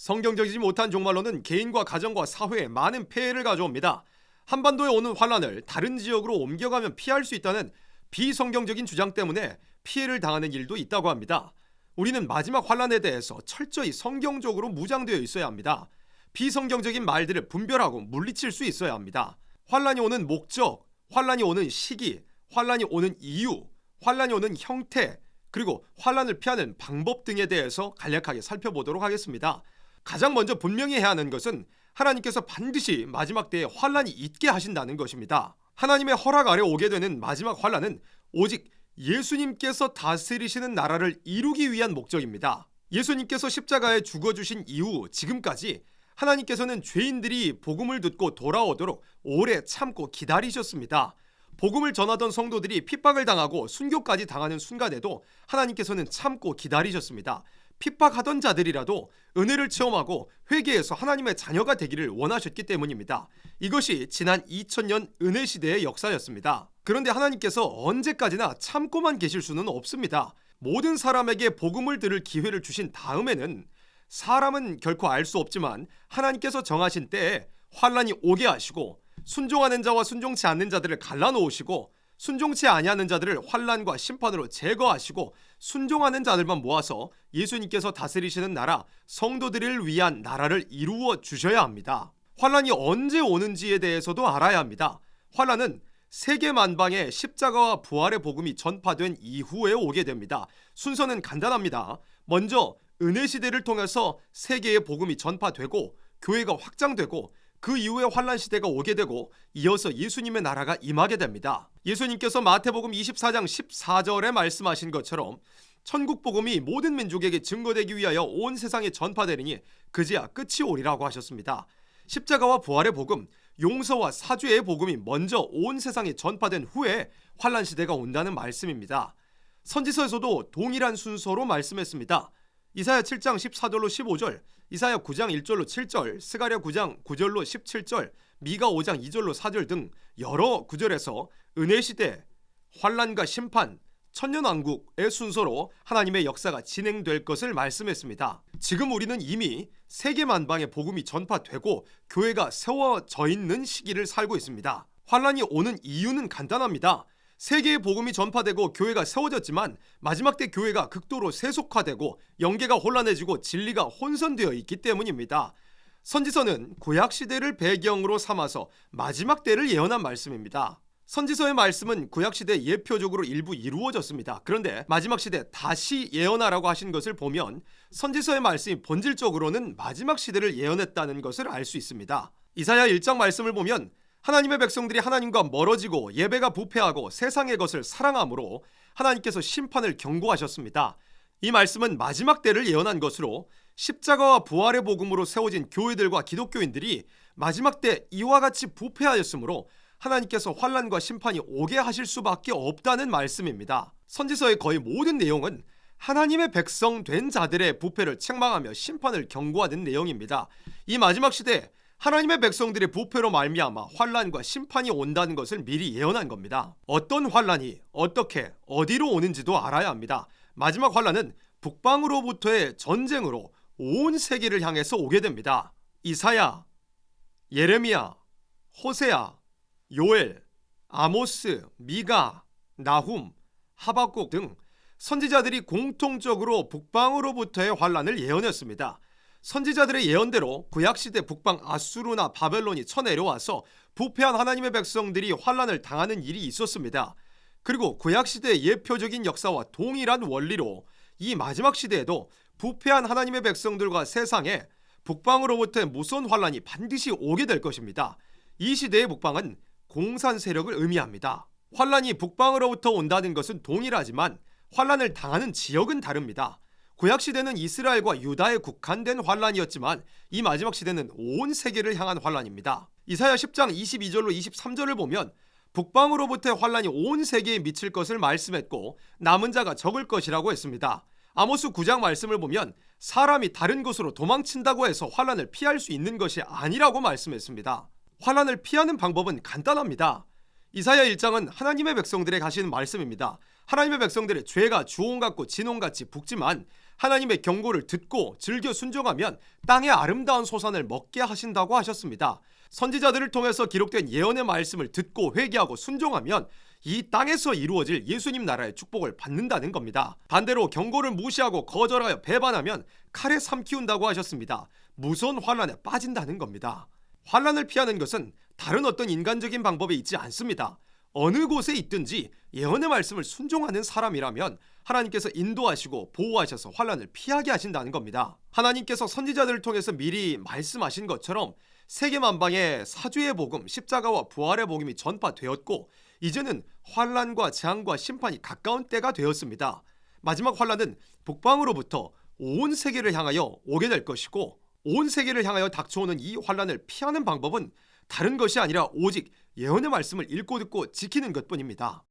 성경적이지 못한 종말론은 개인과 가정과 사회에 많은 폐해를 가져옵니다. 한반도에 오는 환란을 다른 지역으로 옮겨가면 피할 수 있다는 비성경적인 주장 때문에 피해를 당하는 일도 있다고 합니다. 우리는 마지막 환란에 대해서 철저히 성경적으로 무장되어 있어야 합니다. 비성경적인 말들을 분별하고 물리칠 수 있어야 합니다. 환란이 오는 목적, 환란이 오는 시기, 환란이 오는 이유, 환란이 오는 형태, 그리고 환란을 피하는 방법 등에 대해서 간략하게 살펴보도록 하겠습니다. 가장 먼저 분명히 해야 하는 것은 하나님께서 반드시 마지막 때에 환란이 있게 하신다는 것입니다. 하나님의 허락 아래 오게 되는 마지막 환란은 오직 예수님께서 다스리시는 나라를 이루기 위한 목적입니다. 예수님께서 십자가에 죽어주신 이후 지금까지 하나님께서는 죄인들이 복음을 듣고 돌아오도록 오래 참고 기다리셨습니다. 복음을 전하던 성도들이 핍박을 당하고 순교까지 당하는 순간에도 하나님께서는 참고 기다리셨습니다. 핍박하던 자들이라도 은혜를 체험하고 회개해서 하나님의 자녀가 되기를 원하셨기 때문입니다. 이것이 지난 2000년 은혜 시대의 역사였습니다. 그런데 하나님께서 언제까지나 참고만 계실 수는 없습니다. 모든 사람에게 복음을 들을 기회를 주신 다음에는 사람은 결코 알 수 없지만 하나님께서 정하신 때에 환란이 오게 하시고 순종하는 자와 순종치 않는 자들을 갈라놓으시고 순종치 아니하는 자들을 환란과 심판으로 제거하시고 순종하는 자들만 모아서 예수님께서 다스리시는 나라, 성도들을 위한 나라를 이루어 주셔야 합니다. 환란이 언제 오는지에 대해서도 알아야 합니다. 환란은 세계 만방에 십자가와 부활의 복음이 전파된 이후에 오게 됩니다. 순서는 간단합니다. 먼저 은혜 시대를 통해서 세계의 복음이 전파되고 교회가 확장되고 그 이후에 환란 시대가 오게 되고 이어서 예수님의 나라가 임하게 됩니다. 예수님께서 마태복음 24장 14절에 말씀하신 것처럼 천국 복음이 모든 민족에게 증거되기 위하여 온 세상에 전파되리니 그제야 끝이 오리라고 하셨습니다. 십자가와 부활의 복음, 용서와 사죄의 복음이 먼저 온 세상에 전파된 후에 환란 시대가 온다는 말씀입니다. 선지서에서도 동일한 순서로 말씀했습니다. 이사야 7장 14절로 15절, 이사야 9장 1절로 7절, 스가랴 9장 9절로 17절, 미가 5장 2절로 4절 등 여러 구절에서 은혜시대, 환란과 심판, 천년왕국의 순서로 하나님의 역사가 진행될 것을 말씀했습니다. 지금 우리는 이미 세계 만방에 복음이 전파되고 교회가 세워져 있는 시기를 살고 있습니다. 환란이 오는 이유는 간단합니다. 세계의 복음이 전파되고 교회가 세워졌지만 마지막 때 교회가 극도로 세속화되고 영계가 혼란해지고 진리가 혼선되어 있기 때문입니다. 선지서는 구약시대를 배경으로 삼아서 마지막 때를 예언한 말씀입니다. 선지서의 말씀은 구약시대 예표적으로 일부 이루어졌습니다. 그런데 마지막 시대 다시 예언하라고 하신 것을 보면 선지서의 말씀이 본질적으로는 마지막 시대를 예언했다는 것을 알 수 있습니다. 이사야 1장 말씀을 보면 하나님의 백성들이 하나님과 멀어지고 예배가 부패하고 세상의 것을 사랑함으로 하나님께서 심판을 경고하셨습니다. 이 말씀은 마지막 때를 예언한 것으로 십자가와 부활의 복음으로 세워진 교회들과 기독교인들이 마지막 때 이와 같이 부패하였으므로 하나님께서 환란과 심판이 오게 하실 수밖에 없다는 말씀입니다. 선지서의 거의 모든 내용은 하나님의 백성 된 자들의 부패를 책망하며 심판을 경고하는 내용입니다. 이 마지막 시대에 하나님의 백성들의 부패로 말미암아 환란과 심판이 온다는 것을 미리 예언한 겁니다. 어떤 환란이 어떻게 어디로 오는지도 알아야 합니다. 마지막 환란은 북방으로부터의 전쟁으로 온 세계를 향해서 오게 됩니다. 이사야, 예레미야, 호세아, 요엘, 아모스, 미가, 나훔, 하박국 등 선지자들이 공통적으로 북방으로부터의 환란을 예언했습니다. 선지자들의 예언대로 구약시대 북방 아수르나 바벨론이 쳐내려와서 부패한 하나님의 백성들이 환란을 당하는 일이 있었습니다. 그리고 구약시대의 예표적인 역사와 동일한 원리로 이 마지막 시대에도 부패한 하나님의 백성들과 세상에 북방으로부터의 무서운 환란이 반드시 오게 될 것입니다. 이 시대의 북방은 공산 세력을 의미합니다. 환란이 북방으로부터 온다는 것은 동일하지만 환란을 당하는 지역은 다릅니다. 구약시대는 이스라엘과 유다에 국한된 환란이었지만 이 마지막 시대는 온 세계를 향한 환란입니다. 이사야 10장 22절로 23절을 보면 북방으로부터의 환란이 온 세계에 미칠 것을 말씀했고 남은 자가 적을 것이라고 했습니다. 아모스 9장 말씀을 보면 사람이 다른 곳으로 도망친다고 해서 환란을 피할 수 있는 것이 아니라고 말씀했습니다. 환란을 피하는 방법은 간단합니다. 이사야 1장은 하나님의 백성들에게 하시는 말씀입니다. 하나님의 백성들의 죄가 주홍같고 진홍같이 붉지만 하나님의 경고를 듣고 즐겨 순종하면 땅의 아름다운 소산을 먹게 하신다고 하셨습니다. 선지자들을 통해서 기록된 예언의 말씀을 듣고 회개하고 순종하면 이 땅에서 이루어질 예수님 나라의 축복을 받는다는 겁니다. 반대로 경고를 무시하고 거절하여 배반하면 칼에 삼키운다고 하셨습니다. 무서운 환란에 빠진다는 겁니다. 환란을 피하는 것은 다른 어떤 인간적인 방법이 있지 않습니다. 어느 곳에 있든지 예언의 말씀을 순종하는 사람이라면 하나님께서 인도하시고 보호하셔서 환란을 피하게 하신다는 겁니다. 하나님께서 선지자들을 통해서 미리 말씀하신 것처럼 세계만방에 사주의 복음, 십자가와 부활의 복음이 전파되었고 이제는 환란과 재앙과 심판이 가까운 때가 되었습니다. 마지막 환란은 북방으로부터 온 세계를 향하여 오게 될 것이고 온 세계를 향하여 닥쳐오는 이 환란을 피하는 방법은 다른 것이 아니라 오직 예언의 말씀을 읽고 듣고 지키는 것뿐입니다.